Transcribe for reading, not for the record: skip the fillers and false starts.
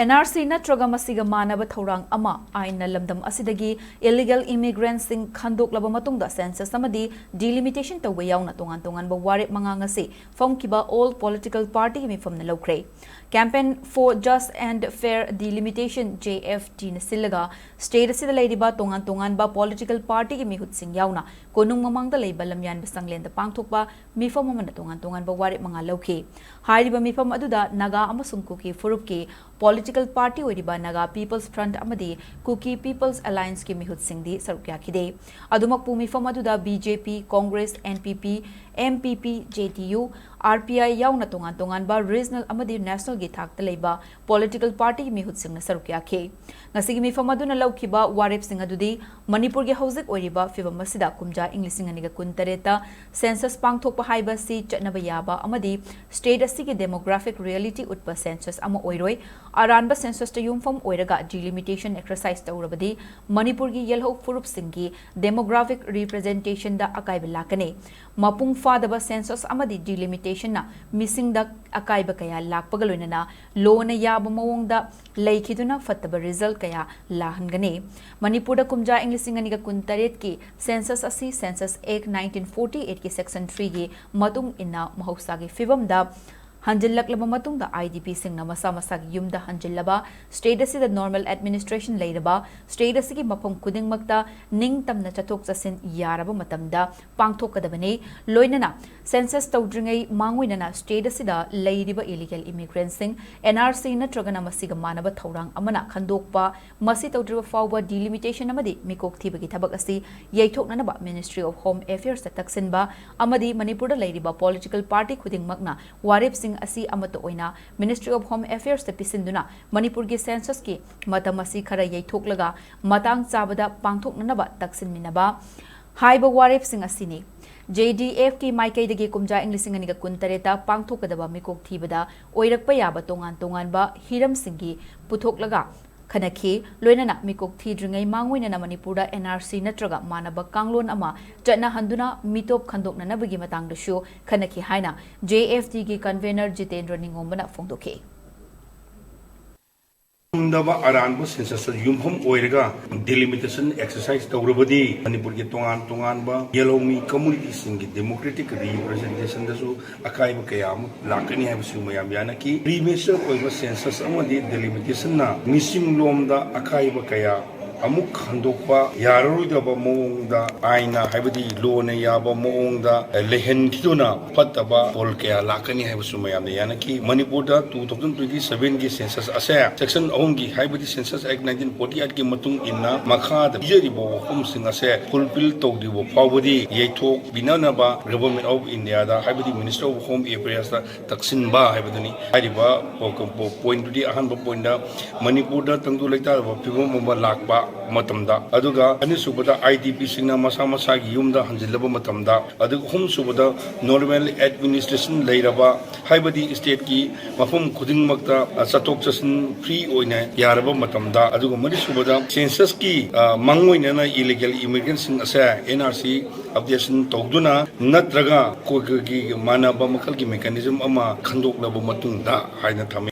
NRC natraga masiga manaba thorang ama aina lamdam asidagi illegal immigrants sing khandok laba matungda census amadi delimitation tawba yauna tongan ba warep manga se famkiba all political party Meepham na lokre campaign for just and fair delimitation JFT na silaga state asida leidiba tongan ba political party ki mihut sing yauna konung mamangda leiba lamyan basanglen da pangthokba Meepham amana tongan ba warep manga lokhe hairiba Meepham aduda naga amasung kuki furup ki political party oiriba naga people's front amadi kuki people's alliance ki mihut singdi sarukya khide adumakpu Meepham aduda BJP Congress NPP MPP JTU RPI yauna tongan ba regional amadi national gi thakta leiba political party ki mihut singna sarukya khe ngasigi Meepham aduna laukhiba warep sing adudi Manipur gi hauzik oiriba fibam masida kumja inglising aniga kuntareta census pangthokpa haiba si chatnaba yaba amadi state asigi demographic reality utpa census ama oiroi aranba census ta yumfam oiraga delimitation exercise taurabadi Manipur gi yelho furup singi demographic representation da akaiba lakane mapung fadaba census amadi delimitation na missing da akaiba kaya lakpagaloina lona yaba mawongda leikhiduna fattaba result kaya lahangane Manipur da kumja inglising aniga kuntaret ki census asi census Act 1948 ki section 3 gi matung inna mahausa gi fibam da hanjillaklaba matungda IDP singna masa masagi yumda hanjillaba state asida normal administration leiraba state asigi mafam kudingmakta ningtamna chathok chasin yaraba matamda pangthokadabane loinana census tawdringai manguinana state asida leiriba illegal immigrants sing NRC natragana masiga manaba thorang amana khandokpa masi tawdriba fawba delimitation amadi mikok thibagi thabak asi yaithoknanaba Ministry of Home Affairs ta taksinba amadi Manipur da leiriba political party khudingmakna warep asi amato oina Ministry of Home Affairs te pisinduna Manipur gi census ki matamasi khara yaithoklaga matang chabada pangthoknaba taksinminaba haiba warep sing asini JDF ki maikai dagi kumja inglising aniga kuntareta pangthokadaba mikok thibada oirakpa yaba tongan ba hiram singi puthoklaga Kanaki, Loinana Mikok Tidringai Mangwina Manipura NRC Natraga Manaba Kanglon Ama, Jatna Handuna, Mitop Kandok Nanabagi Matang the show, Kanaki Haina, JFT convener Jitendra Ningombana Pangthokhre. Daba aranbo census yumpham oirega delimitation exercise tawrabadi Manipur ki tongan ba yellow me community singi democratic representation dasu akai ba kayam lakani ha bisu mayam yana ki premature oiba census amadi delimitation na missing lom da akai ba kaya amuk khandokpa yararudaba mongda aina haibadi lona yaba mongda lehen kiduna fataba polkya lakani haibusu mayam yana ki Manipur da 2027 gi census ase section ongi haibadi census act 1948 gi matung inna makha da bijaribo home sing ase fulfill tawdibo fawbadi yaithok binanaba government of India da haibadi Minister of Home Affairs da taksin ba haibadani hariba point di ahan point da Manipur da tangdu laita ba pibom ba lakba matamda aduga anisubada IDP singna masa gi yumda hanjilaba matamda aduga hum subada normal administration leiraba haibadi state ki mafum khuding makta chatok chasin free oina yaraba matamda aduga mari subada census ki mangoina na illegal immigrants sing asa NRC updation togduna natraga ko gi manaba makal ki mechanism ama khandok laba matungda haina thame